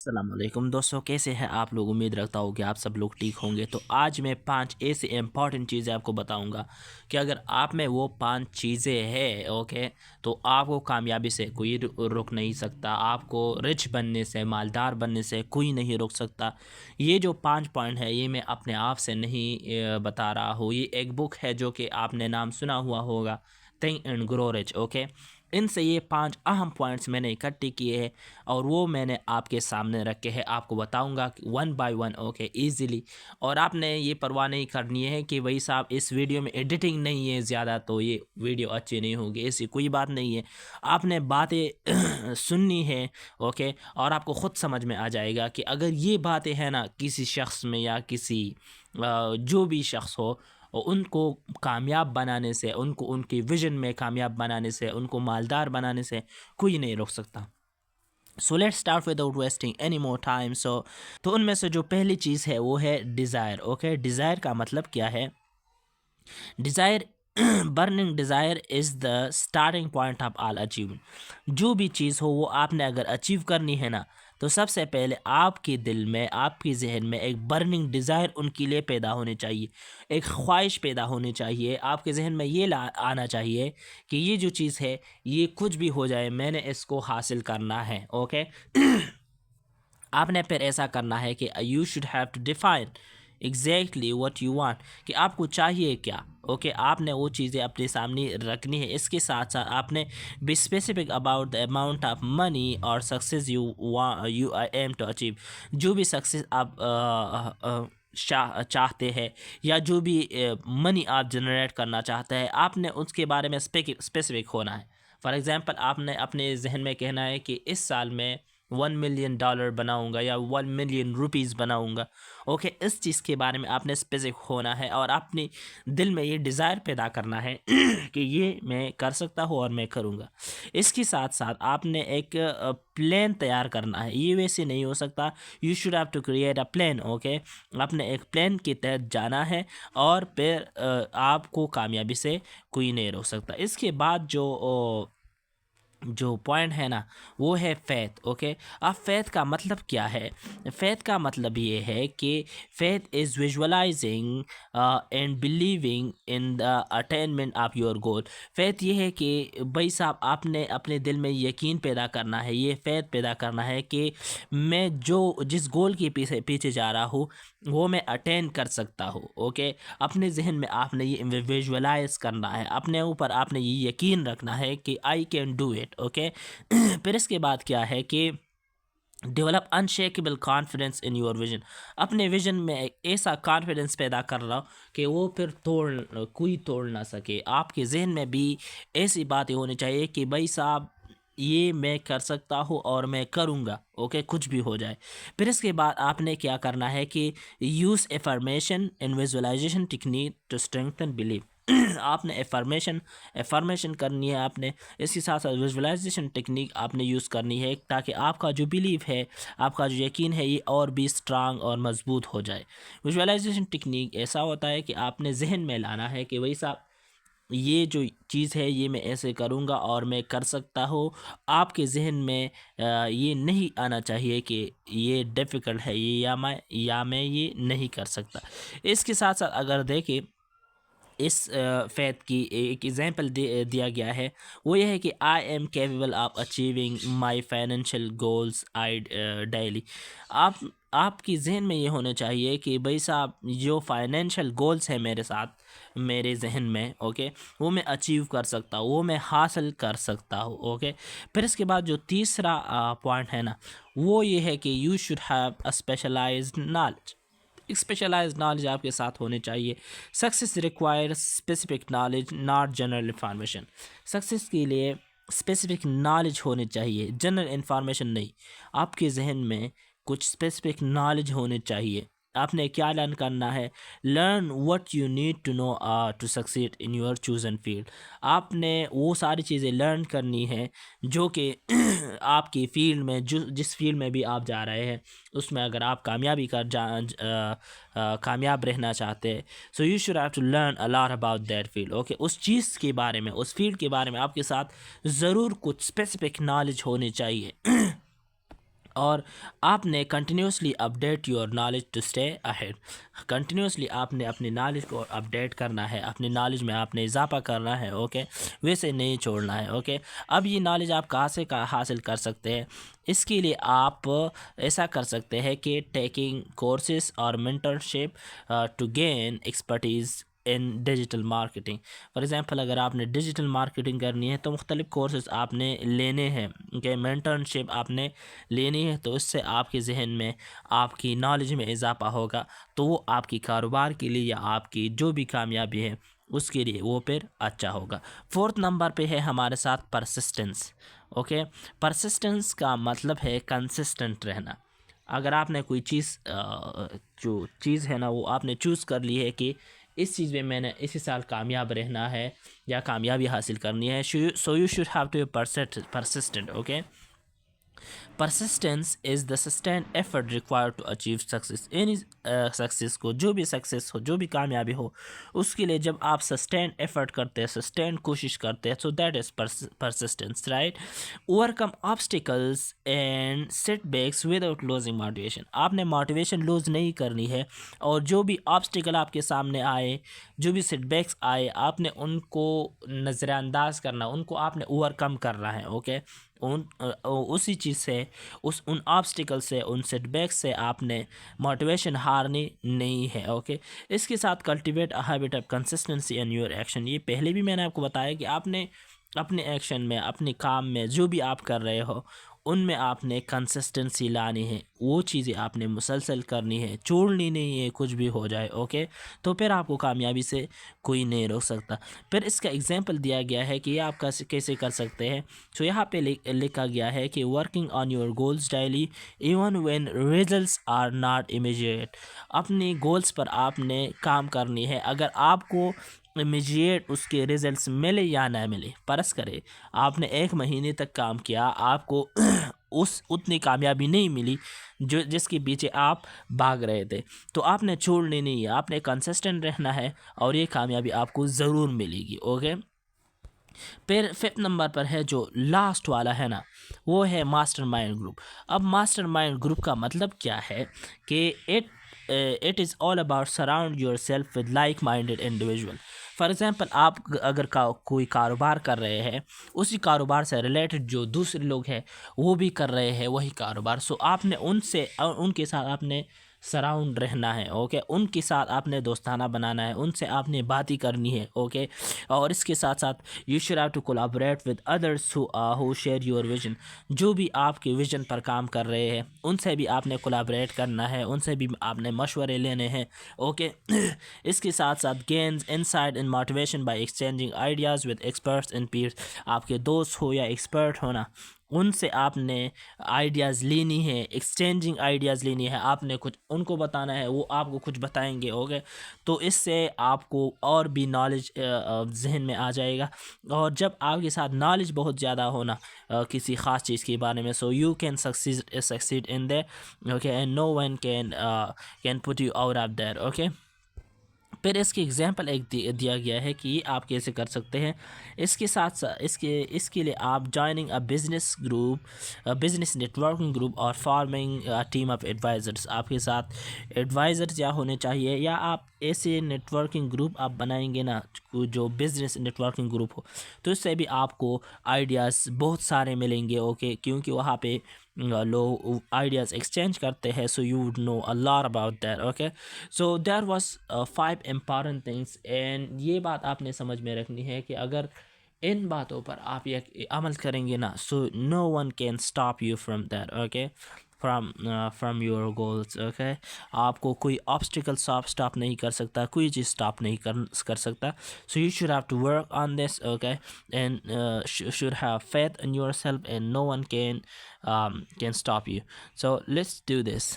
अस्सलामुअलैकुम दोस्तों, कैसे हैं आप लोग। उम्मीद रखता हूँ कि आप सब लोग ठीक होंगे। तो आज मैं 5 ऐसी इंपॉर्टेंट चीज़ें आपको बताऊंगा कि अगर आप में वो 5 चीज़ें हैं, ओके, तो आपको कामयाबी से कोई रोक नहीं सकता। आपको रिच बनने से, मालदार बनने से कोई नहीं रोक सकता। ये जो 5 पॉइंट है ये मैं अपने आप से नहीं बता रहा हूँ। ये एक बुक है जो कि आपने नाम सुना हुआ होगा, think and grow rich, okay. इनसे ये 5 अहम पॉइंट्स मैंने इकट्ठे किए हैं और वो मैंने आपके सामने रखे हैं। आपको बताऊंगा one by one, okay, easily. और आपने ये परवाह नहीं करनी है कि भाई साहब इस वीडियो में एडिटिंग नहीं है ज़्यादा तो ये वीडियो अच्छी नहीं होगी, ऐसी कोई बात नहीं है। आपने बातें सुननी है, ओके, और आपको ख़ुद समझ में आ जाएगा कि अगर ये बातें हैं ना किसी शख्स में या किसी जो भी शख्स हो, और उनको कामयाब बनाने से, उनको उनकी विजन में कामयाब बनाने से, उनको मालदार बनाने से कोई नहीं रोक सकता। So let's start without wasting any more time. तो उनमें से जो पहली चीज़ है वो है डिज़ायर, ओके। डिज़ायर का मतलब क्या है? Desire burning desire is the starting point of all achievement. जो भी चीज़ हो वो आपने अगर अचीव करनी है ना, तो सबसे पहले आपके दिल में, आपके जहन में एक बर्निंग डिज़ायर उनके लिए पैदा होनी चाहिए। एक ख्वाहिश पैदा होनी चाहिए। आपके जहन में ये आना चाहिए कि ये जो चीज़ है, ये कुछ भी हो जाए मैंने इसको हासिल करना है, ओके। आपने फिर ऐसा करना है कि you should have to define exactly what you want, कि आपको चाहिए क्या, ओके। आपने वो चीज़ें अपने सामने रखनी है। इसके साथ साथ आपने be specific about the amount of money और success you aim to achieve. जो भी सक्सेस आप चाहते हैं या जो भी मनी आप जनरेट करना चाहते हैं, आपने उसके बारे में स्पेसिफिक होना है। फॉर एग्ज़ाम्पल, आपने अपने जहन में कहना है कि इस साल में $1 मिलियन बनाऊंगा या 1 मिलियन रुपीज़ बनाऊंगा, ओके। इस चीज़ के बारे में आपने स्पेसिफिक होना है और अपने दिल में ये डिज़ायर पैदा करना है कि ये मैं कर सकता हूँ और मैं करूँगा। इसके साथ साथ आपने एक प्लान तैयार करना है। ये वैसे नहीं हो सकता। You should have to create a plan, okay. आपने एक प्लान के तहत जाना है और फिर आपको कामयाबी से कोई नहीं रोक सकता। इसके बाद जो पॉइंट है ना, वो है फेथ, ओके। अब फेथ का मतलब क्या है? फेथ का मतलब ये है कि faith is visualising and believing in the attainment of your goal. Faith ये है कि भाई साहब आपने अपने दिल में यकीन पैदा करना है, ये फेथ पैदा करना है कि मैं जो जिस गोल के पीछे पीछे जा रहा हूँ वो मैं अटेन कर सकता हूँ, ओके। अपने जहन में आपने ये विजुअलाइज करना है, अपने ऊपर आपने ये यकीन रखना है कि I can do it, okay. फिर इसके बाद क्या है कि develop unshakeable confidence in your vision. अपने विजन में एक ऐसा कॉन्फिडेंस पैदा कर रहा हो कि वो फिर कोई तोड़ ना सके। आपके जहन में भी ऐसी बातें होनी चाहिए कि भाई साहब ये मैं कर सकता हूँ और मैं करूँगा, ओके, कुछ भी हो जाए। फिर इसके बाद आपने क्या करना है कि use affirmation and visualization technique to strengthen believe. आपने एफर्मेशन करनी है आपने। इसके साथ साथ विजुअलाइजेशन टेक्निक आपने यूज़ करनी है ताकि आपका जो बिलीव है, आपका जो यकीन है, ये और भी स्ट्रांग और मजबूत हो जाए। विजुअलाइजेशन टेक्निक ऐसा होता है कि आपने जहन में लाना है कि वही साहब ये जो चीज़ है ये मैं ऐसे करूँगा और मैं कर सकता हूँ। आपके जहन में ये नहीं आना चाहिए कि ये डिफ़िकल्ट है, ये या मैं ये नहीं कर सकता। इसके साथ साथ अगर देखें, इस फ़ैत की एक एग्जांपल दिया गया है, वो ये है कि I am capable of achieving my financial goals I daily. आप आपकी जहन में ये होना चाहिए कि भाई साहब जो फाइनेंशियल गोल्स है मेरे साथ, मेरे जहन में, ओके, वो मैं अचीव कर सकता हूँ, वो मैं हासिल कर सकता हूँ, ओके। फिर इसके बाद जो तीसरा पॉइंट है ना, वो ये है कि you should have a specialized knowledge. एक स्पेशलाइज्ड नॉलेज आपके साथ होने चाहिए। Success require specific knowledge not general information. Success के लिए स्पेसिफिक नॉलेज होनी चाहिए, जनरल इंफॉर्मेशन नहीं। आपके जहन में कुछ स्पेसिफिक नॉलेज होनी चाहिए। आपने क्या लर्न करना है? Learn what you need to know to succeed in your chosen field. आपने वो सारी चीज़ें लर्न करनी है जो कि आपकी फील्ड में, जो जिस फील्ड में भी आप जा रहे हैं उसमें अगर आप कामयाब रहना चाहते हैं, so you should have to learn a lot about that field, okay. उस चीज़ के बारे में, उस फील्ड के बारे में आपके साथ ज़रूर कुछ स्पेसिफिक नॉलेज होनी चाहिए। और आपने continuously update your knowledge to stay ahead. Continuously आपने अपनी नॉलेज को अपडेट करना है, अपनी नॉलेज में आपने इजाफा करना है, ओके, वैसे नहीं छोड़ना है, ओके। अब ये नॉलेज आप कहाँ से हासिल कर सकते हैं? इसके लिए आप ऐसा कर सकते हैं कि टेकिंग कोर्सेज और mentorship to gain expertise in digital marketing. For example, अगर आपने डिजिटल मार्केटिंग करनी है तो मुख्तलिफ कोर्सेज आपने लेने हैं, ओके, मेंटरशिप आपने लेनी है, तो इससे आपके जहन में, आपकी नॉलेज में इजाफा होगा, तो वो आपकी कारोबार के लिए या आपकी जो भी कामयाबी है उसके लिए वो फिर अच्छा होगा। फोर्थ नंबर पे है हमारे साथ परसिस्टेंस, ओके। परसिस्टेंस का मतलब है कंसिस्टेंट रहना। अगर आपने कोई चीज़ जो चीज़ है ना वो आपने चूज़ कर ली है कि इस चीज़ में मैंने इसी साल कामयाब रहना है या कामयाबी हासिल करनी है, so you should have to persistent, okay. persistence is the sustained effort required to achieve success। any success को, जो भी सक्सेस हो, जो भी कामयाबी हो, उसके लिए जब आप सस्टेन एफर्ट करते हैं, सस्टेन कोशिश करते हैं, so that is persistence, right. Overcome obstacles and setbacks without losing motivation. आपने मोटिवेशन लूज नहीं करनी है, और जो भी ऑब्स्टिकल आपके सामने आए, जो भी सेटबैक्स आए, आपने उनको नज़रअंदाज करना, उनको आपने ओवरकम करना है, ओके। उसी चीज़ से, उन ऑब्स्टिकल से, उन सेटबैक से आपने मोटिवेशन हारनी नहीं है, ओके। इसके साथ cultivate a habit of consistency in your action. ये पहले भी मैंने आपको बताया कि आपने अपने एक्शन में, अपने काम में जो भी आप कर रहे हो उनमें आपने कंसिस्टेंसी लानी है, वो चीज़ें आपने मुसलसल करनी है, छोड़नी नहीं है, कुछ भी हो जाए, ओके। तो फिर आपको कामयाबी से कोई नहीं रोक सकता। फिर इसका एग्जांपल दिया गया है कि आप कैसे कर सकते हैं। तो यहाँ पे लिखा गया है कि working on your goals daily even when results are not immediate. अपने गोल्स पर आपने काम करनी है, अगर आपको इमीडिएट उसके रिजल्ट्स मिले या ना मिले। परस करे आपने 1 महीने तक काम किया, आपको उस उतनी कामयाबी नहीं मिली जो जिसके पीछे आप भाग रहे थे, तो आपने छोड़नी नहीं है, आपने कंसिस्टेंट रहना है, और ये कामयाबी आपको ज़रूर मिलेगी, ओके। फिर फिफ्थ नंबर पर है जो लास्ट वाला है ना, वो है मास्टरमाइंड ग्रुप। अब मास्टरमाइंड ग्रुप का मतलब क्या है कि it is all about surround your self with like minded individual. For example, आप अगर कोई कारोबार कर रहे हैं, उसी कारोबार से रिलेटेड जो दूसरे लोग हैं वो भी कर रहे हैं वही कारोबार, सो आपने उनके साथ आपने सराउंड रहना है, ओके। उनके साथ आपने दोस्ताना बनाना है, उनसे आपने बात ही करनी है, ओके। और इसके साथ साथ you should have to collaborate with others who share your vision. जो भी आपके विजन पर काम कर रहे हैं उनसे भी आपने कोलैबोरेट करना है, उनसे भी आपने मशवरे लेने हैं, ओके। इसके साथ साथ gains insight in motivation by exchanging ideas with experts and peers. आपके दोस्त हो या एक्सपर्ट हो ना, उनसे आपने आइडियाज़ लेनी है, एक्सचेंजिंग आइडियाज़ लेनी है, आपने कुछ उनको बताना है, वो आपको कुछ बताएंगे, ओके। तो इससे आपको और भी नॉलेज जहन में आ जाएगा, और जब आपके साथ नॉलेज बहुत ज़्यादा होना किसी ख़ास चीज़ के बारे में, so you can succeed in there, okay, and no one can put you out of there, okay. फिर इसकी एग्जांपल एक दिया गया है कि ये आप कैसे कर सकते हैं। इसके साथ साथ इसके लिए आप joining a business group, business networking group, और forming a team of advisers. आपके साथ एडवाइज़र्स या होने चाहिए, या आप ऐसे नेटवर्किंग ग्रुप आप बनाएंगे ना जो बिज़नेस नेटवर्किंग ग्रुप हो, तो इससे भी आपको आइडियाज़ बहुत सारे मिलेंगे, ओके, क्योंकि वहाँ पे लोग आइडियाज़ एक्सचेंज करते हैं, so you would know a lot about that, okay. So there was 5 important things, and ये बात आपने समझ में रखनी है कि अगर इन बातों पर आप ये अमल करेंगे ना, so no one can stop you from that, okay, from your goals, okay. आपको कोई ऑब्स्टिकल स्टॉप नहीं कर सकता, कोई चीज़ स्टॉप नहीं कर सकता। So you should have to work on this, okay, and should have faith in yourself, and no one can stop you. So let's do this.